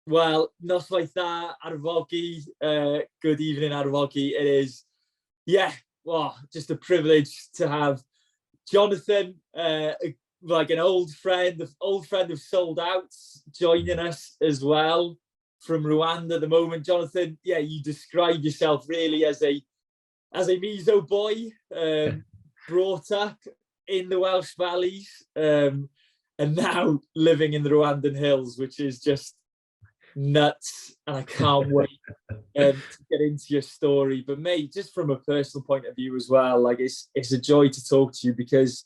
Well, noswaith dda, Arfogi. Good evening, Arfogi. It is, well, just a privilege to have Jonathan, like an old friend of Souled Out, joining us as well from Rwanda at the moment. Jonathan, you describe yourself really as a Mizo boy, brought up in the Welsh valleys, and now living in the Rwandan hills, which is just nuts, and I can't wait to get into your story. But mate, just from a personal point of view as well, like it's a joy to talk to you because,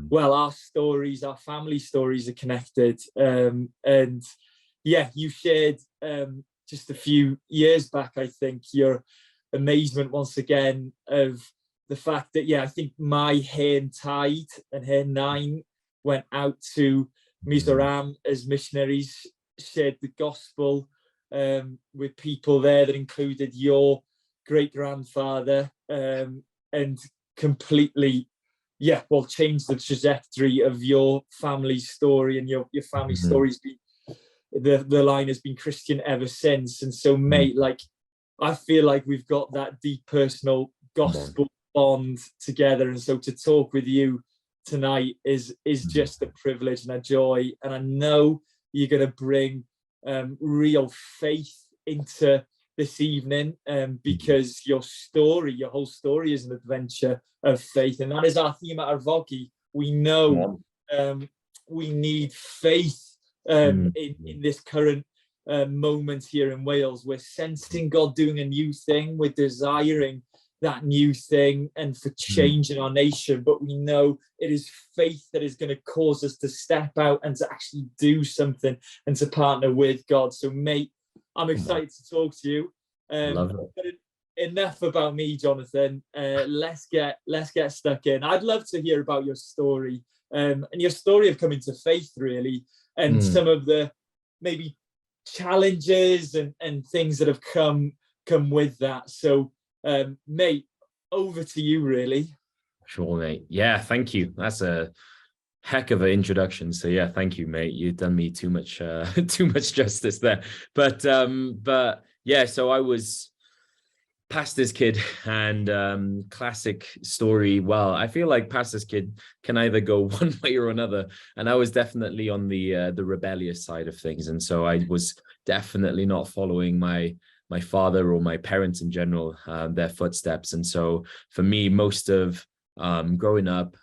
well, our family stories are connected, and you shared just a few years back, I think, your amazement once again of the fact that I think my hen tide and hen 9 went out to Mizoram as missionaries, shared the gospel with people there that included your great-grandfather, and completely changed the trajectory of your family's story, and your family story's been the line has been Christian ever since. And so mate, like I feel like we've got that deep personal gospel bond together, and so to talk with you tonight is just a privilege and a joy, and I know you're going to bring real faith into this evening, because your whole story is an adventure of faith, and that is our theme at Arfogi. We know we need faith in this current moment here in Wales. We're sensing God doing a new thing. We're desiring that new thing and for change in our nation, but we know it is faith that is going to cause us to step out and to actually do something and to partner with God. So mate, I'm excited to talk to you. But enough about me, Jonathan. Let's get stuck in. I'd love to hear about your story, and your story of coming to faith, really, and some of the maybe challenges and things that have come with that. So mate, over to you, really. Sure, mate. Thank you. That's a heck of an introduction. So thank you, mate. You've done me too much justice there. But so I was pastor's kid, and classic story. Well, I feel like pastor's kid can either go one way or another, and I was definitely on the rebellious side of things, and so I was definitely not following my father or my parents in general, their footsteps. And so for me, most of growing up,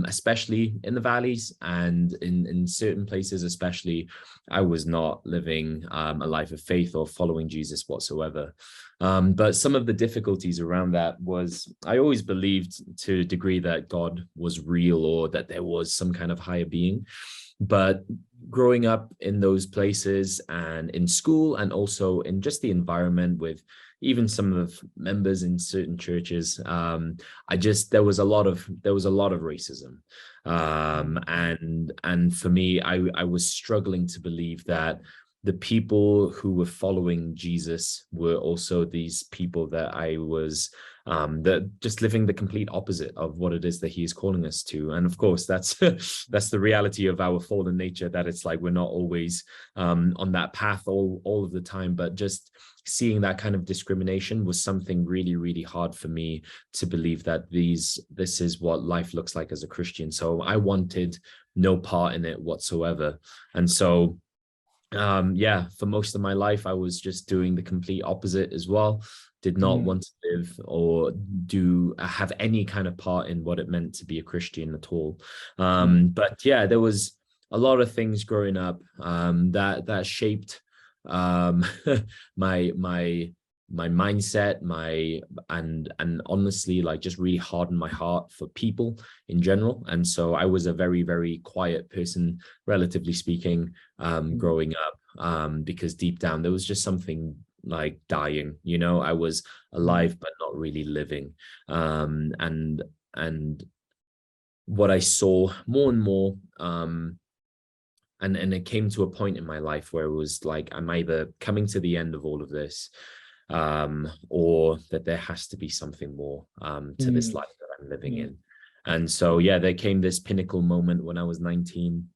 especially in the valleys and in certain places, especially, I was not living a life of faith or following Jesus whatsoever. But some of the difficulties around that was I always believed to a degree that God was real or that there was some kind of higher being. But growing up in those places and in school, and also in just the environment with even some of members in certain churches, there was a lot of racism, and for me, I was struggling to believe that the people who were following Jesus were also these people that I was that just living the complete opposite of what it is that he is calling us to. And of course, that's the reality of our fallen nature, that it's like we're not always on that path all of the time. But just seeing that kind of discrimination was something really, really hard for me to believe that this is what life looks like as a Christian. So I wanted no part in it whatsoever. And so for most of my life, I was just doing the complete opposite as well. Did not want to live or have any kind of part in what it meant to be a Christian at all. But there was a lot of things growing up that shaped my mindset, and honestly, like, just really hardened my heart for people in general. And so I was a very, very quiet person, relatively speaking, growing up, because deep down there was just something like dying, I was alive but not really living. And what I saw more and more, and it came to a point in my life where it was like, I'm either coming to the end of all of this, or that there has to be something more to this life that I'm living in. And so there came this pinnacle moment when I was 19.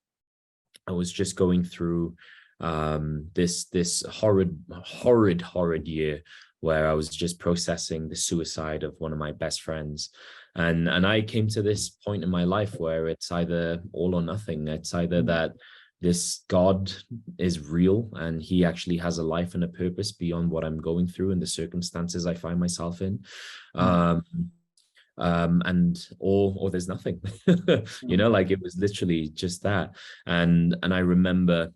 I was just going through this horrid year where I was just processing the suicide of one of my best friends. And I came to this point in my life where it's either all or nothing. It's either that this God is real and he actually has a life and a purpose beyond what I'm going through and the circumstances I find myself in. Or there's nothing. You know, like it was literally just that. And I remember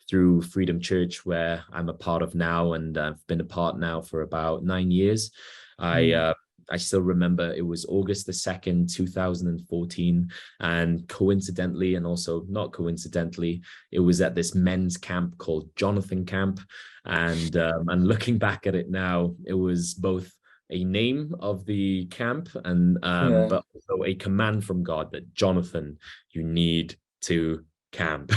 through Freedom Church, where I'm a part of now, and I've been a part now for about 9 years. I still remember it was August the 2nd, 2014. And coincidentally, and also not coincidentally, it was at this men's camp called Jonathan Camp. And looking back at it now, it was both a name of the camp and but also a command from God that, Jonathan, you need to camp.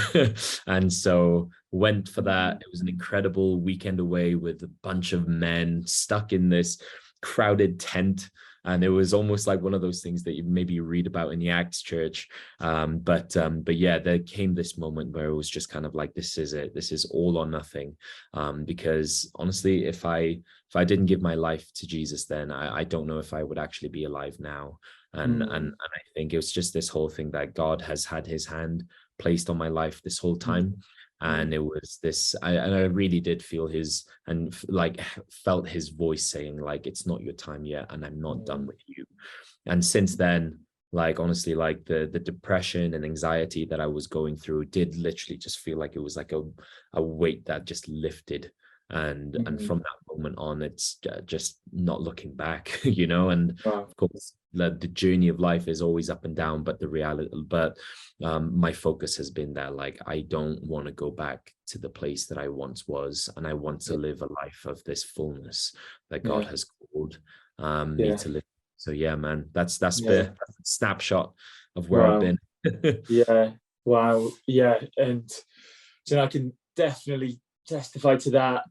And so went for that. It was an incredible weekend away with a bunch of men stuck in this crowded tent, and it was almost like one of those things that you maybe read about in the Acts church. But yeah, there came this moment where it was just kind of like, this is it. This is all or nothing. Because honestly, if I didn't give my life to Jesus then, I don't know if I would actually be alive now. And I think it was just this whole thing that God has had his hand placed on my life this whole time. And it was this, I really did feel his, and like felt his voice saying, like, it's not your time yet, and I'm not done with you. And since then, like, honestly, like the depression and anxiety that I was going through did literally just feel like it was like a weight that just lifted. And from that moment on, it's just not looking back, you know. And of course, the journey of life is always up and down, but my focus has been that, like, I don't want to go back to the place that I once was, and I want to live a life of this fullness that God has called me to live. So yeah, man, that's the snapshot of where I've been. Wow. And so I can definitely testify to that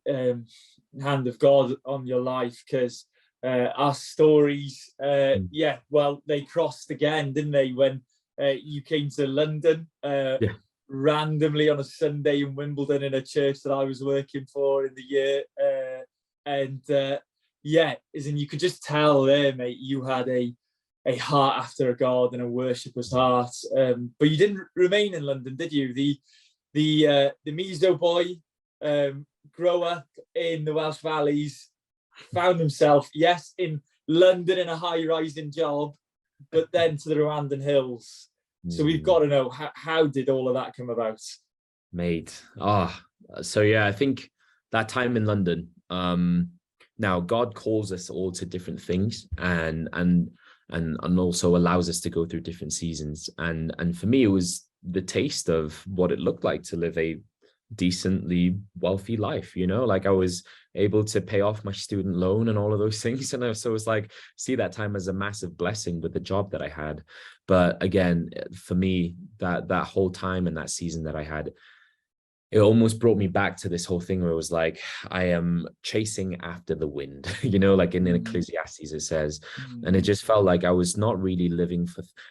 hand of God on your life, because our stories, they crossed again, didn't they, when you came to London randomly on a Sunday in Wimbledon in a church that I was working for in the year, as in, you could just tell there, mate, you had a heart after a God and a worshipper's heart, but you didn't remain in London, did you? The Mizo boy, grow up in the Welsh Valleys, found himself, in London in a high-rising job, but then to the Rwandan hills. So we've got to know, how did all of that come about? Mate, so yeah, I think that time in London, now God calls us all to different things, and also allows us to go through different seasons. And for me, it was the taste of what it looked like to live a decently wealthy life, you know, like I was able to pay off my student loan and all of those things, and so it was like, see that time as a massive blessing with the job that I had. But again, for me, that whole time and that season that I had, it almost brought me back to this whole thing where it was like, I am chasing after the wind, you know, like in Ecclesiastes it says, and it just felt like I was not really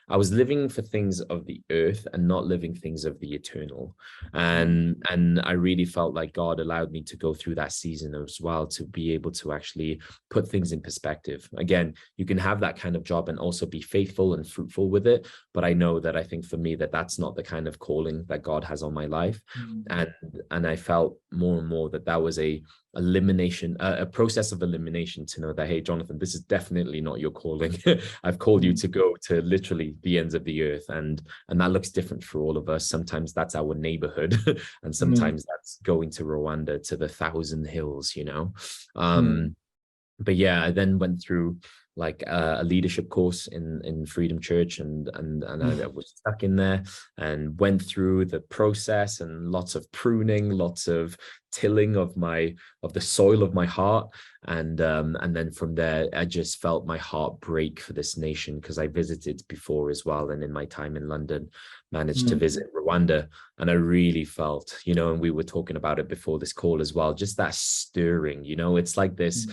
I was living for things of the earth and not living things of the eternal. And I really felt like God allowed me to go through that season as well, to be able to actually put things in perspective. Again, you can have that kind of job and also be faithful and fruitful with it. But I know that I think for me, that's not the kind of calling that God has on my life. And I felt more and more that was a process of elimination, to know that, hey, Jonathan, this is definitely not your calling. I've called you to go to literally the ends of the earth, and that looks different for all of us. Sometimes that's our neighborhood, and sometimes that's going to Rwanda, to the 1,000 hills, you know. But yeah, I then went through like a leadership course in Freedom Church, and I was stuck in there and went through the process, and lots of pruning, lots of tilling of the soil of my heart, and then from there I just felt my heart break for this nation, because I visited before as well, and in my time in London. managed to visit Rwanda. And I really felt, and we were talking about it before this call as well, just that stirring, it's like this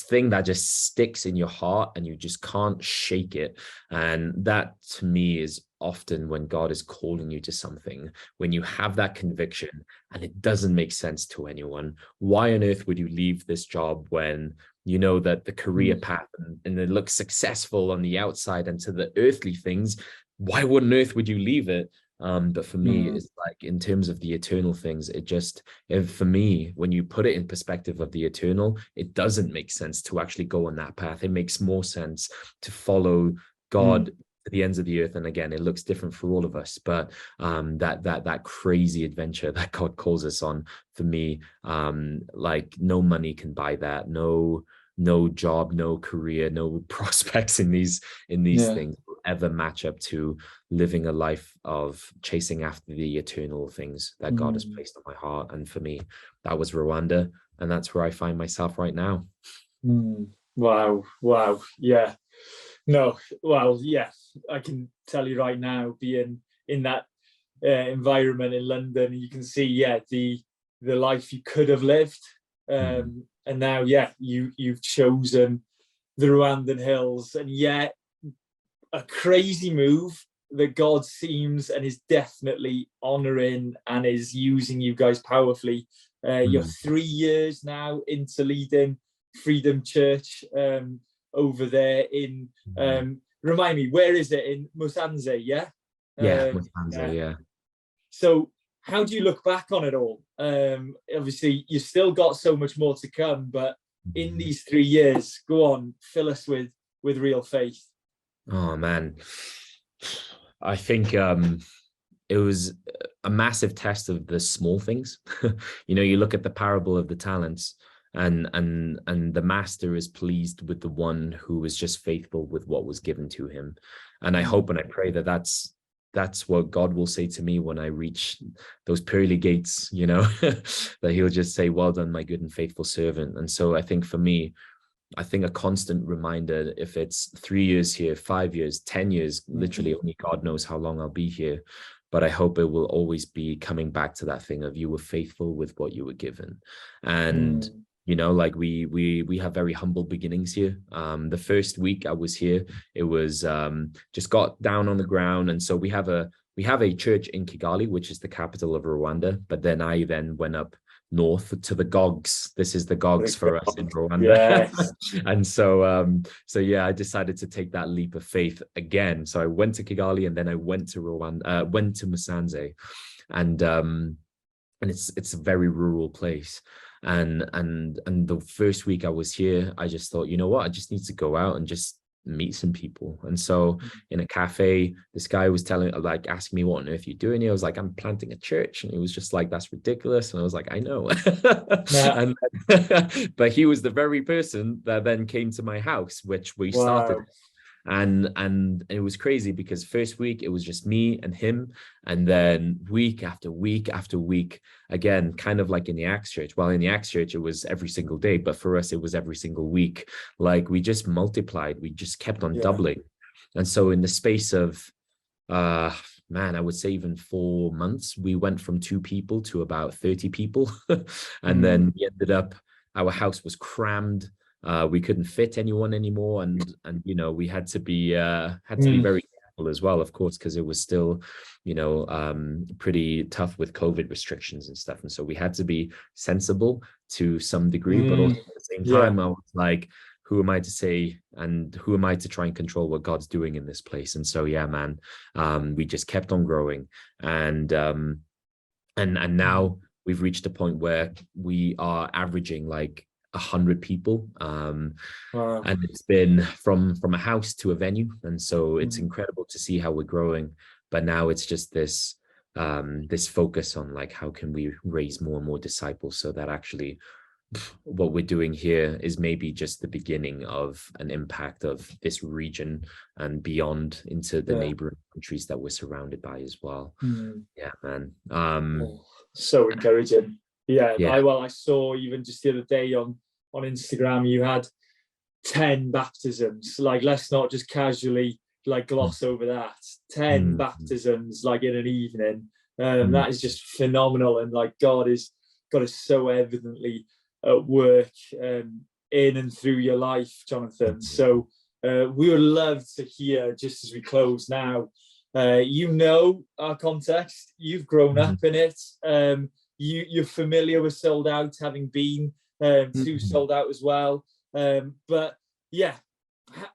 thing that just sticks in your heart and you just can't shake it. And that to me is often when God is calling you to something, when you have that conviction and it doesn't make sense to anyone. Why on earth would you leave this job when you know that the career path and it looks successful on the outside, and to the earthly things, why on earth would you leave it? But for me, it's like, in terms of the eternal things, for me, when you put it in perspective of the eternal, it doesn't make sense to actually go on that path. It makes more sense to follow God to the ends of the earth. And again, it looks different for all of us, but that crazy adventure that God calls us on, for me, like no money can buy that. No job, no career, no prospects in these things will ever match up to living a life of chasing after the eternal things that God has placed on my heart. And for me, that was Rwanda, and that's where I find myself right now. Wow. Yeah. No, well, yeah, I can tell you right now, being in that environment in London, you can see, the life you could have lived. And now, you've chosen the Rwandan hills, and yet a crazy move that God seems and is definitely honoring and is using you guys powerfully. You're 3 years now into leading Freedom Church over there in, remind me, where is it? In Musanze, yeah? Musanze, yeah. So how do you look back on it all? Obviously, you've still got so much more to come, but in these 3 years, go on, fill us with real faith. Oh, man. I think it was a massive test of the small things. You look at the parable of the talents, and the master is pleased with the one who was just faithful with what was given to him. And I hope and I pray that that's what God will say to me when I reach those pearly gates, that he'll just say, well done, my good and faithful servant. And so I think for me, a constant reminder, if it's 3 years here, 5 years, 10 years, literally only God knows how long I'll be here. But I hope it will always be coming back to that thing of, you were faithful with what you were given. And like we have very humble beginnings here. The first week I was here, it was just got down on the ground. And so we have a church in Kigali, which is the capital of Rwanda. But then I went up north to the Gogs. This is the Gogs for us in Rwanda. Yes. And so I decided to take that leap of faith again. So I went to Kigali, and then I went to Rwanda, went to Musanze, and it's a very rural place. And the first week I was here, I just thought, you know what, I just need to go out and just meet some people. And so in a cafe, this guy was asking me, what on earth are you doing here? I was like, I'm planting a church. And he was just like, that's ridiculous. And I was like, I know. But he was the very person that then came to my house, which we started. And it was crazy, because first week it was just me and him, and then week after week after week, again, kind of like in the Acts church. Well, in the Acts church it was every single day, but for us it was every single week. Like, we just multiplied, we just kept on doubling. And so in the space of I would say even 4 months, we went from 2 people to about 30 people. And then we ended up, our house was crammed. We couldn't fit anyone anymore, and we had to be very careful as well, of course, because it was still pretty tough with COVID restrictions and stuff. And so we had to be sensible to some degree, but also at the same time, I was like, who am I to say, and who am I to try and control what God's doing in this place? And so we just kept on growing, and now we've reached a point where we are averaging like 100 people, and it's been from a house to a venue. And so it's incredible to see how we're growing. But now it's just this focus on, like, how can we raise more and more disciples, so that actually what we're doing here is maybe just the beginning of an impact of this region and beyond into the neighboring countries that we're surrounded by as well. Yeah, man. So encouraging. I saw even just the other day on Instagram, you had 10 baptisms. Like, let's not just casually like gloss over that. 10 baptisms like in an evening. That is just phenomenal, and like God is so evidently at work in and through your life, Jonathan. So we would love to hear, just as we close now, our context, you've grown up in it, you're familiar with Souled Out, having been to Souled Out as well, but yeah,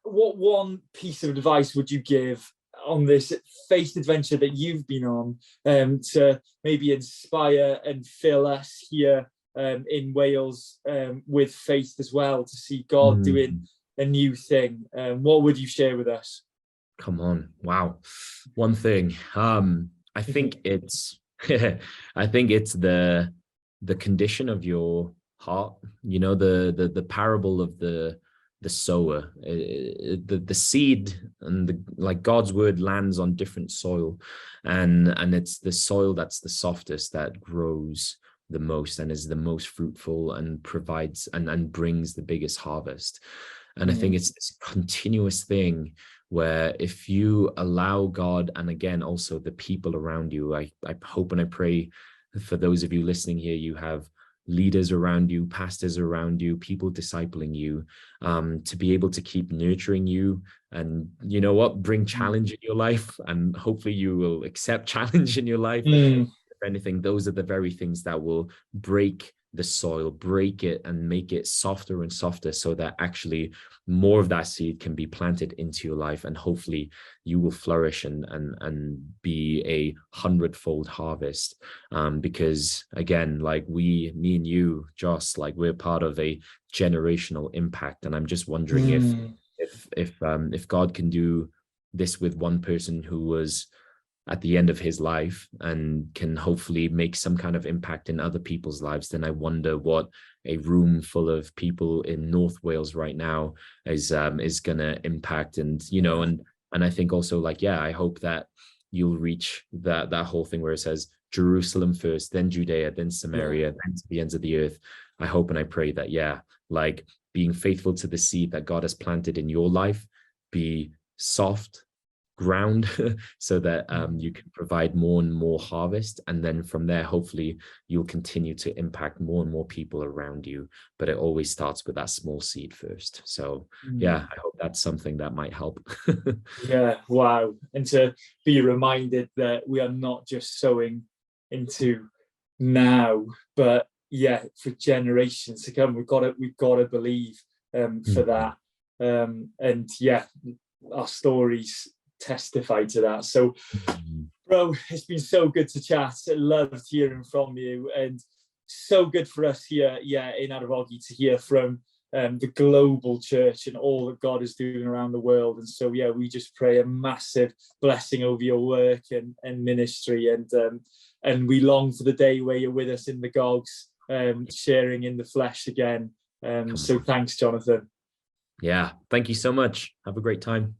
what one piece of advice would you give on this faith adventure that you've been on, to maybe inspire and fill us here in Wales with faith as well, to see God doing a new thing? What would you share with us? Come on. Wow. One thing. I think it's I think it's the condition of your heart. You know, the parable of the sower, the seed, and like God's word lands on different soil, and it's the soil that's the softest that grows the most and is the most fruitful and provides and brings the biggest harvest. And I think it's this continuous thing where if you allow God, and again also the people around you, I hope and I pray for those of you listening here, you have leaders around you, pastors around you, people discipling you, to be able to keep nurturing you, and you know what, bring challenge in your life, and hopefully you will accept challenge in your life. If anything, those are the very things that will break the soil, break it, and make it softer and softer, so that actually more of that seed can be planted into your life, and hopefully you will flourish and be a 100-fold harvest. Because again, like me and you, Jos, like we're part of a generational impact, and I'm just wondering if God can do this with one person who was at the end of his life and can hopefully make some kind of impact in other people's lives, then I wonder what a room full of people in North Wales right now is going to impact. And, you know, and I think also, like, yeah, I hope that you'll reach that whole thing where it says Jerusalem first, then Judea, then Samaria, then to the ends of the earth. I hope and I pray that, yeah, like being faithful to the seed that God has planted in your life, be soft ground so that you can provide more and more harvest, and then from there hopefully you'll continue to impact more and more people around you. But it always starts with that small seed first. So yeah, I hope that's something that might help. Yeah, wow. And to be reminded that we are not just sowing into now, but yeah, for generations to come. We've got to believe for that, and yeah, our stories testify to that. So bro, it's been so good to chat. I loved hearing from you, and so good for us here in Arfogi to hear from the global church and all that God is doing around the world. And so yeah, we just pray a massive blessing over your work and ministry, and we long for the day where you're with us in the gogs, sharing in the flesh again. So thanks, Jonathan. Yeah, thank you so much. Have a great time.